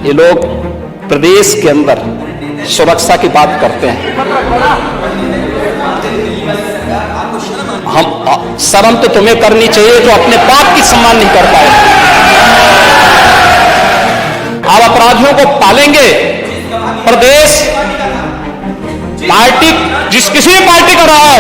ये लोग प्रदेश के अंदर सुरक्षा की बात करते हैं। हम शर्म तो तुम्हें करनी चाहिए जो अपने बाप की सम्मान नहीं कर पाए। आप अपराधियों को पालेंगे। प्रदेश पार्टी किसी भी पार्टी का रहा हो,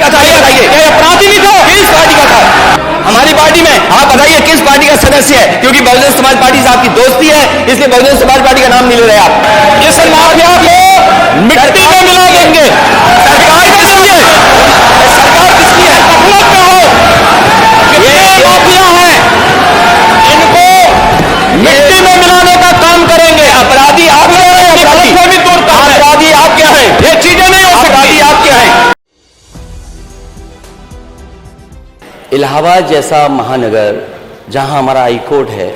बताइए क्या अपराधी नहीं था? किस पार्टी का था? हमारी पार्टी में आप बताइए किस पार्टी का सदस्य है? क्योंकि बहुजन समाज पार्टी से आपकी दोस्ती है, इसलिए बहुजन समाज पार्टी का नाम नहीं ले रहे आप। ये माफिया को मिट्टी में मिला देंगे। सरकार किसकी है? सरकार किसकी है? गफलत में हो। ये माफिया है, इनको मिट्टी में मिलाने का काम करेंगे। अपराधी आप क्या है? अपराधी आप क्या है? ये चीजें नहीं हो सकती। आप क्या है? इलाहाबाद जैसा महानगर जहां हमारा हाई कोर्ट है,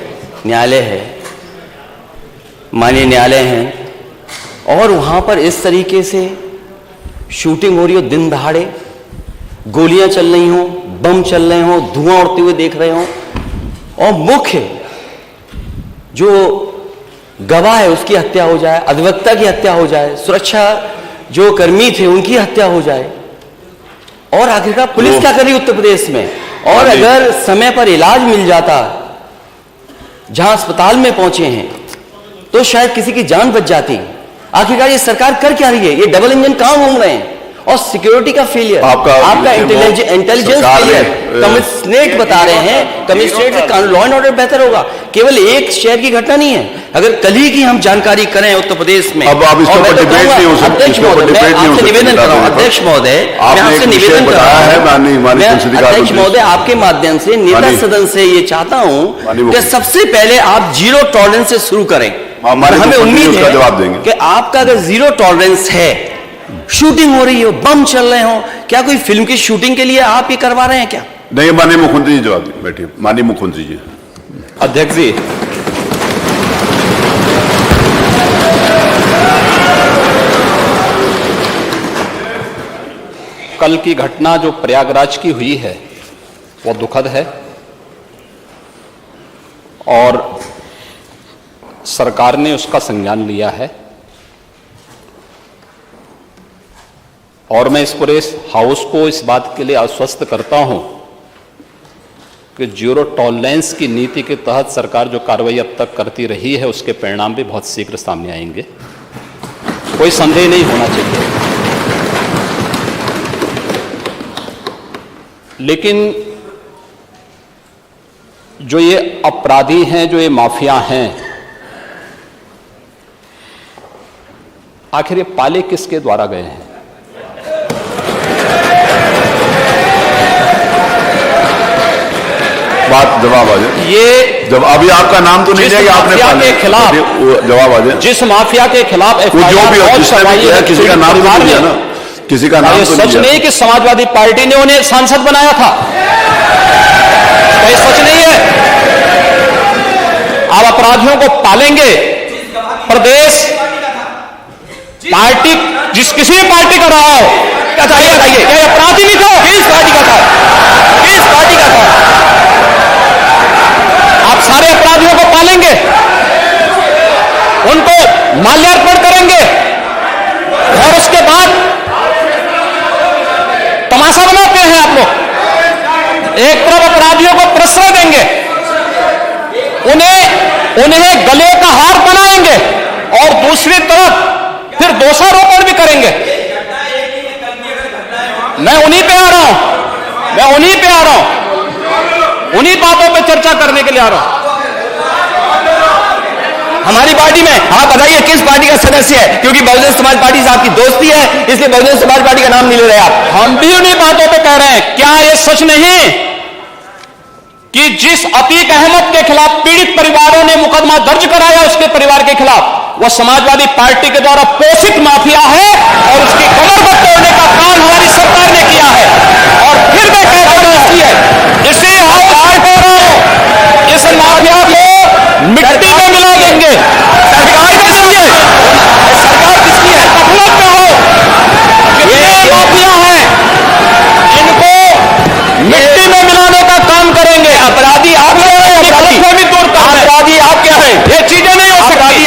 न्यायालय है, माननीय न्यायालय हैं, और वहां पर इस तरीके से शूटिंग हो रही हो, दिन दहाड़े गोलियां चल रही हों, बम चल रहे हों, धुआं उड़ते हुए देख रहे हों, और मुख्य जो गवाह है उसकी हत्या हो जाए, अधिवक्ता की हत्या हो जाए, सुरक्षा जो कर्मी थे उनकी हत्या हो जाए, और आखिरकार पुलिस क्या कर रही उत्तर प्रदेश में? और अगर समय पर इलाज मिल जाता जहां अस्पताल में पहुंचे हैं तो शायद किसी की जान बच जाती। आखिरकार ये सरकार कर क्या रही है? ये डबल इंजन कहां घूम रहे हैं? और सिक्योरिटी का फेलियर, आपका इंटेलिजेंस फेलियर। कमिश्नरेट बता रहे हैं, कमिश्नरेट से लॉ एंड ऑर्डर बेहतर होगा। केवल एक शहर की घटना नहीं है। अगर कल ही की हम जानकारी करें उत्तर प्रदेश में, अब आप इसके ऊपर डिबेट नहीं हो सकते। अध्यक्ष महोदय, मैं आपसे निवेदन कर रहा हूं, अध्यक्ष महोदय, मैं आपसे निवेदन कर रहा हूं, अध्यक्ष महोदय, आपके माध्यम से नेता सदन से ये चाहता हूं कि सबसे पहले आप जीरो टॉलरेंस से शुरू करें। हमें उम्मीद है कि आपका अगर जीरो टॉलरेंस है, शूटिंग हो रही हो, बम चल रहे हो, क्या कोई फिल्म की शूटिंग के लिए आप ये करवा रहे हैं क्या? नहीं, माननीय मुख्यमंत्री जी जवाब दें। बैठिए माननीय मुख्यमंत्री जी। अध्यक्ष जी, कल की घटना जो प्रयागराज की हुई है वो दुखद है, और सरकार ने उसका संज्ञान लिया है, और मैं इस पूरे हाउस को इस बात के लिए आश्वस्त करता हूं कि जीरो टॉलरेंस की नीति के तहत सरकार जो कार्रवाई अब तक करती रही है उसके परिणाम भी बहुत शीघ्र सामने आएंगे, कोई संदेह नहीं होना चाहिए। लेकिन जो ये अपराधी हैं, जो ये माफिया हैं, आखिर ये पाले किसके द्वारा गए हैं? बात जवाब आ जाए। ये जब अभी आपका नाम तो नहीं जाएगा, आपने के खिलाफ जवाब आ जाए। जिस माफिया के खिलाफ जो भी हो, किसी का नाम तो नहीं है ना, किसी का नाम तो सच नहीं कि समाजवादी पार्टी ने उन्हें सांसद बनाया था, ये सच नहीं है। आप अपराधियों को पालेंगे। प्रदेश पार्टी किसी भी पार्टी का रहा हो, बताइए क्या अपराधी नहीं था? किस पार्टी का था? किस पार्टी का था? आप सारे अपराधियों को पालेंगे, उनको माल्यार्पण करेंगे, और उसके बाद तमाशा बनाते हैं आप लोग। एक तरफ अपराधियों को प्रश्रय देंगे, उन्हें गले का हार बनाएंगे, और दूसरी तरफ फिर दोषारोपण भी करेंगे। मैं उन्हीं पे आ रहा हूं, उन्हीं बातों पे चर्चा करने के लिए आ रहा हूं। हमारी पार्टी में आप बताइए किस पार्टी का सदस्य है? क्योंकि बहुजन समाज पार्टी से आपकी दोस्ती है, इसलिए बहुजन समाज पार्टी का नाम नहीं ले रहे आप। हम भी उन्हीं बातों पे कह रहे हैं। क्या यह सच नहीं कि जिस अतीक अहमद के खिलाफ पीड़ित परिवारों ने मुकदमा दर्ज कराया, उसके परिवार के खिलाफ, वह समाजवादी पार्टी के द्वारा पोषित माफिया है, और उसकी कमर पर तोड़ने का काम हमारी सरकार ने किया है, और फिर मैं कहता हूं इसी इस माफिया को मिट्टी में मिला देंगे। सरकार किसकी है? सरकार किसकी है? गफलत में हो। ये माफिया है, इनको मिट्टी में मिलाने का काम करेंगे। अपराधी आप क्या है? अपराधी आप क्या है? ये चीजें नहीं हो सकती।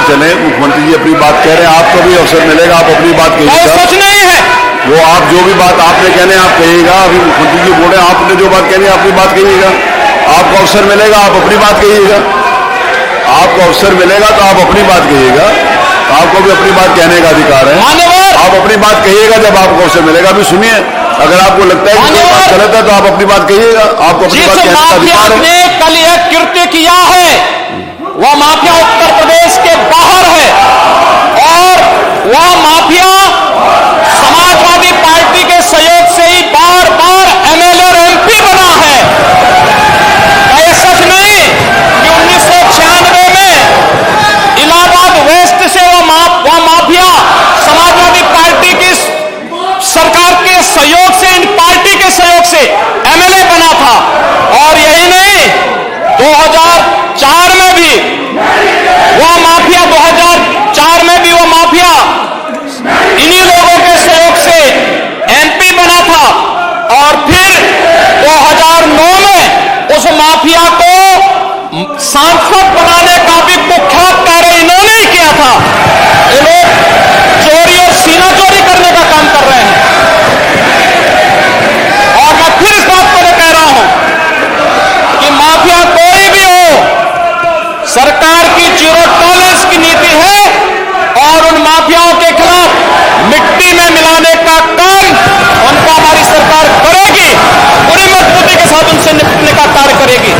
चले। मुख्यमंत्री जी अपनी बात कह रहे हैं, आपको भी अवसर मिलेगा, आप अपनी बात कहिएगा। सच नहीं है वो आप जो भी बात आपने कहने आप कहिएगा। अभी मुख्यमंत्री जी बोल रहे हैं, आपने जो बात कहनी है अपनी बात कहिएगा। आपको अवसर मिलेगा, आप अपनी बात कहिएगा। आपको अवसर मिलेगा तो आप अपनी बात कहिएगा। आपको भी अपनी बात कहने का अधिकार है, आप अपनी बात कहिएगा जब आपको अवसर मिलेगा। अभी सुनिए, अगर आपको लगता है कि कोई बात गलत है तो आप अपनी बात कहिएगा। आपको अपनी बात कहने का अधिकार है। ने कल एक कृत्य किया है, वह माफिया उत्तर प्रदेश के बाहर है और वह माफिया समाजवादी पार्टी के सहयोग से ही बार बार एमएलए और एमपी बना है। क्या यह सच नहीं कि 1996 में इलाहाबाद वेस्ट से वह माफिया समाजवादी पार्टी की सरकार के सहयोग से, इन पार्टी के सहयोग से एमएलए बना था? और यही नहीं, 2004 में भी वह माफिया 2004 में भी वह माफिया इन्हीं लोगों के सहयोग से एमपी बना था। और फिर 2009 में उस माफिया को सांसद बनाने का भी कुख्यात कार्य इन्होंने ही किया था। ये लोग चोरी और सीना चोरी करने का काम कर रहे हैं। और मैं फिर इस बात को कह रहा हूं कि माफिया कोई भी हो, सरकार की जीरो टॉलरेंस की नीति है और उन माफियाओं के खिलाफ मिट्टी में मिलाने का काम उनको हमारी सरकार करेगी, पूरी मजबूती के साथ उनसे निपटने का कार्य करेगी।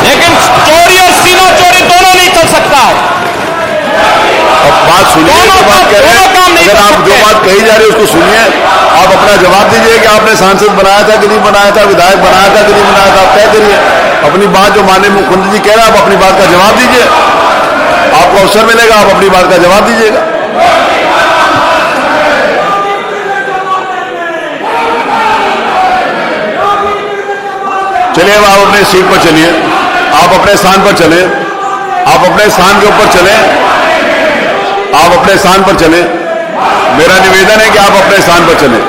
लेकिन चोरी और सीना चोरी दोनों नहीं चल सकता है। अब बात सुनिए, जो बात कह रहे हैं, अगर आप जो बात कही जा रही है उसको सुनिए। आप अपना जवाब दीजिए कि आपने सांसद बनाया था कि नहीं बनाया था, विधायक बनाया था कि नहीं बनाया था, आप तय करिए। अपनी बात जो माननीय मुख्यमंत्री जी कह रहे हैं, आप अपनी बात का जवाब दीजिए। आपको अवसर मिलेगा, आप अपनी बात का जवाब दीजिएगा। चलिए, अब आप अपने सीट पर चलिए, आप अपने स्थान पर चलें, आप अपने स्थान के ऊपर चलें, आप अपने स्थान पर चलें। मेरा निवेदन है कि आप अपने स्थान पर चलें,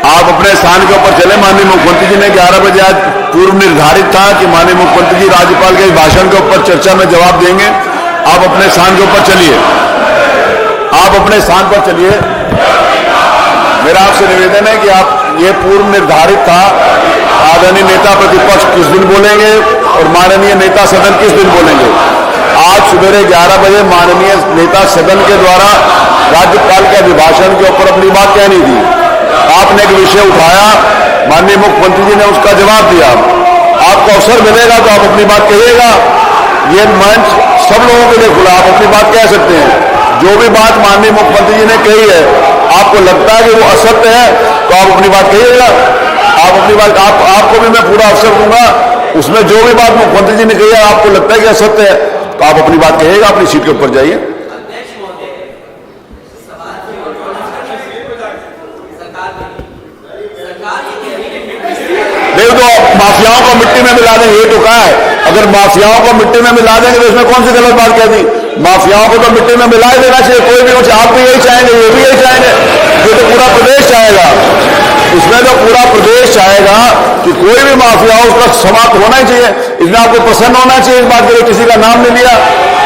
आप अपने स्थान के ऊपर चलें। माननीय मुख्यमंत्री जी ने 11 बजे आज पूर्व निर्धारित था कि माननीय मुख्यमंत्री जी राज्यपाल के भाषण के ऊपर चर्चा में जवाब देंगे। आप अपने स्थान के ऊपर चलिए, आप अपने स्थान पर चलिए। मेरा आपसे निवेदन है कि आप, ये पूर्व निर्धारित था, आदरणीय नेता प्रतिपक्ष किस दिन बोलेंगे और माननीय नेता सदन किस दिन बोलेंगे। आज सुबह 11 बजे माननीय नेता सदन के द्वारा राज्यपाल के अभिभाषण के ऊपर अपनी बात कहनी थी। आपने एक विषय उठाया, माननीय मुख्यमंत्री जी ने उसका जवाब दिया। आपको अवसर मिलेगा तो आप अपनी बात कहिएगा। ये मंच सब लोगों के लिए खुला, आप अपनी बात कह सकते हैं। जो भी बात माननीय मुख्यमंत्री जी ने कही है, आपको लगता है कि वो असत्य है तो आप अपनी बात कहिएगा। आप अपनी बात, आपको भी मैं पूरा अवसर दूंगा। उसमें जो भी बात मुख्यमंत्री जी ने कही है आपको लगता है कि असत्य है तो आप अपनी बात कहिएगा। अपनी सीट के ऊपर जाइए। नहीं तो माफियाओं को मिट्टी में मिला देंगे, ये तो कहा है। अगर माफियाओं को मिट्टी में मिला देंगे तो इसमें कौन सी गलत बात कह दी? माफियाओं को तो मिट्टी में मिला ही देना चाहिए, कोई भी हो। आप भी यही चाहेंगे, ये भी यही चाहेंगे, ये तो पूरा प्रदेश चाहेगा। इसमें तो पूरा प्रदेश चाहेगा कि कोई भी माफिया हो उसका समाप्त होना ही चाहिए। इसमें आपको प्रसन्न होना चाहिए इस बात के लिए, किसी का नाम नहीं लिया।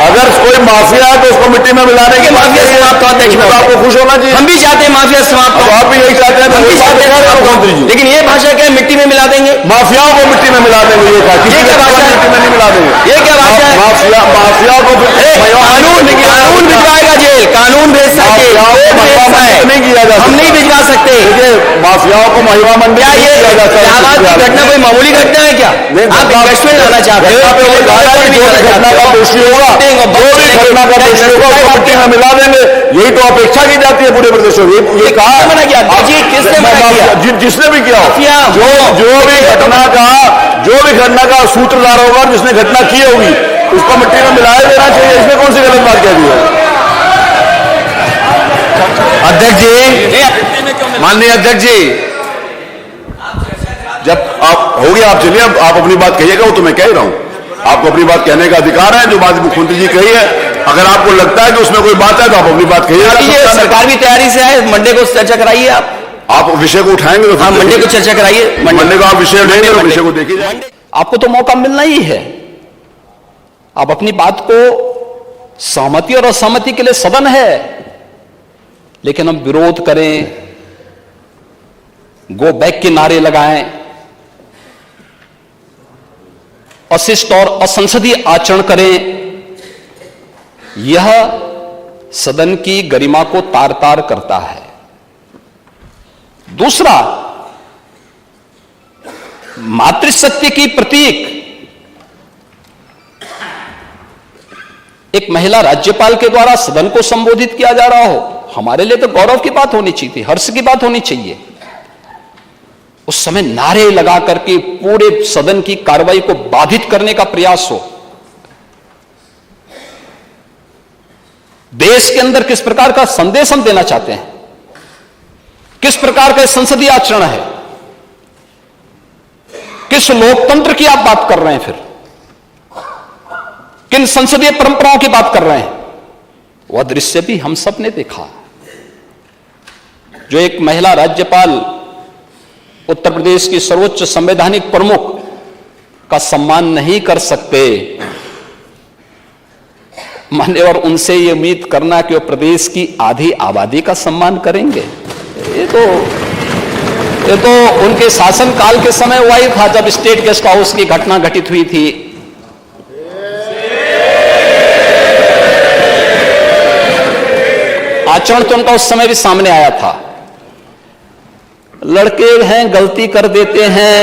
अगर कोई माफिया है तो उसको मिट्टी में मिलाने के माफिया समाप्त होता है, आपको खुश होना चाहिए। हम भी चाहते हैं माफिया समाप्त हो, आप भी यही चाहते हैं, मुख्यमंत्री जी। लेकिन ये भाषा क्या मिट्टी में मिला देंगे? माफियाओं को मिट्टी में मिला देंगे, ये कहा। किसी क्या भाषा है? मिट्टी में नहीं मिला देंगे। ये क्या भाषा है? माफियाओं को कानून भिजवाएगा जेल, कानून भेज सकते नहीं किया जा सकता। हम नहीं भिजवा सकते। देखिए, माफियाओं को महिमा मंडी क्या ये इलाहाबाद की घटना कोई मामूली घटना है क्या? आप इन्वेस्टमेंट लाना चाहते हो, घटना का दोषी होगा, जो भी घटना का दोषी होगा उसको मिट्टी में मिला देंगे। यही तो अपेक्षा की जाती है पूरे प्रदेश में। ये कहा मना किया जी, किसने मना किया? जिसने भी किया, जो भी घटना का सूत्रधार होगा, जिसने घटना की होगी उसको मिट्टी में मिलाया देना चाहिए। इसमें कौन सी गलत बात कह दी है? अध्यक्ष जी, माननीय अध्यक्ष जी, जब आप हो गया, आप चलिए, अब आप अपनी बात कहिएगा। वो तो मैं कह ही रहा हूं, आपको अपनी बात कहने का अधिकार है। जो बात मुख्यमंत्री जी कही है, अगर आपको लगता है कि उसमें कोई बात है तो आप अपनी बात कहिएगा। सरकार भी तैयारी से है, मंडे को चर्चा कराइए। आप विषय को उठाएंगे तो हाँ, मंडे को चर्चा कराइए। मंडे को आप विषय उठाएंगे तो विषय को देखिए। आपको तो मौका मिलना ही है। आप अपनी बात को सहमति और असहमति के लिए सदन है, लेकिन हम विरोध करें, गो बैक के नारे लगाएं, अशिष्ट और असंसदीय आचरण करें, यह सदन की गरिमा को तार तार करता है। दूसरा, मातृशक्ति की प्रतीक एक महिला राज्यपाल के द्वारा सदन को संबोधित किया जा रहा हो, हमारे लिए तो गौरव की बात होनी चाहिए थी, हर्ष की बात होनी चाहिए। उस समय नारे लगा करके पूरे सदन की कार्रवाई को बाधित करने का प्रयास हो। देश के अंदर किस प्रकार का संदेश हम देना चाहते हैं, किस प्रकार का संसदीय आचरण है, किस लोकतंत्र की आप बात कर रहे हैं, फिर किन संसदीय परंपराओं की बात कर रहे हैं, वह दृश्य भी हम सब ने देखा। जो एक महिला राज्यपाल उत्तर प्रदेश की सर्वोच्च संवैधानिक प्रमुख का सम्मान नहीं कर सकते, मान्यवर उनसे ये उम्मीद करना कि वो प्रदेश की आधी आबादी का सम्मान करेंगे, ये तो उनके शासनकाल के समय हुआ ही था, जब स्टेट गेस्ट हाउस की घटना घटित हुई थी। आचरण तो उनका उस समय भी सामने आया था। लड़के हैं, गलती कर देते हैं,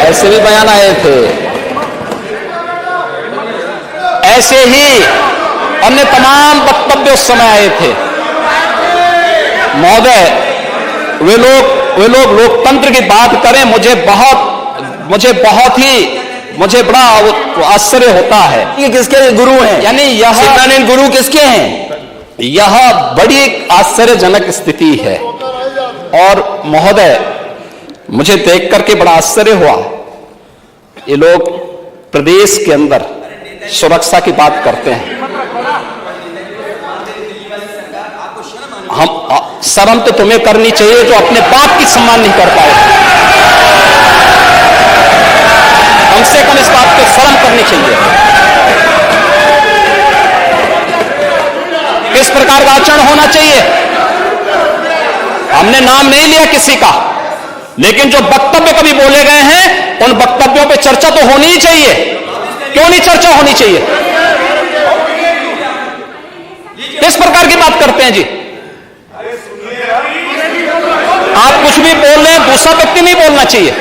ऐसे भी बयान आए थे। ऐसे ही अन्य तमाम वक्तव्य उस समय आए थे। महोदय, वे लोग लोकतंत्र की बात करें, मुझे बड़ा आश्चर्य होता है। ये किसके गुरु हैं? यानी यह शिवरानंद गुरु किसके हैं? यह बड़ी आश्चर्यजनक स्थिति है। और महोदय, मुझे देख करके बड़ा आश्चर्य हुआ, ये लोग प्रदेश के अंदर सुरक्षा की बात करते हैं। हम शर्म तो तुम्हें करनी चाहिए जो अपने बाप की सम्मान नहीं कर पाए। कम से कम इस बात को शर्म करनी चाहिए। किस प्रकार का आचरण होना चाहिए? हमने नाम नहीं लिया किसी का, लेकिन जो वक्तव्य कभी बोले गए हैं उन वक्तव्यों पे चर्चा तो होनी ही चाहिए। क्यों नहीं चर्चा होनी चाहिए? किस प्रकार की बात करते हैं जी? आप कुछ भी बोल रहे हैं, दूसरा व्यक्ति नहीं बोलना चाहिए।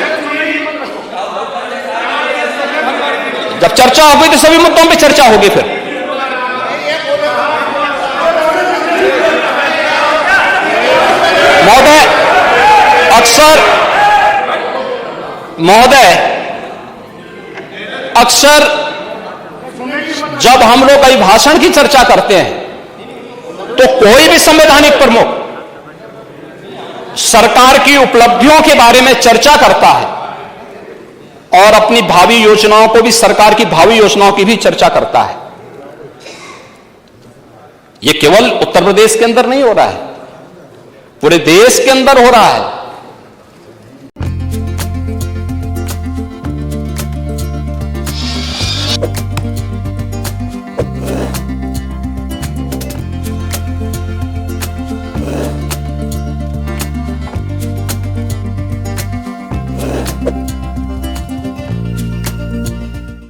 जब चर्चा होगी तो सभी मुद्दों पे चर्चा होगी। फिर महोदय, अक्सर जब हम लोग अभिभाषण की चर्चा करते हैं तो कोई भी संवैधानिक प्रमुख सरकार की उपलब्धियों के बारे में चर्चा करता है और अपनी भावी योजनाओं को भी, सरकार की भावी योजनाओं की भी चर्चा करता है। यह केवल उत्तर प्रदेश के अंदर नहीं हो रहा है, पूरे देश के अंदर हो रहा है।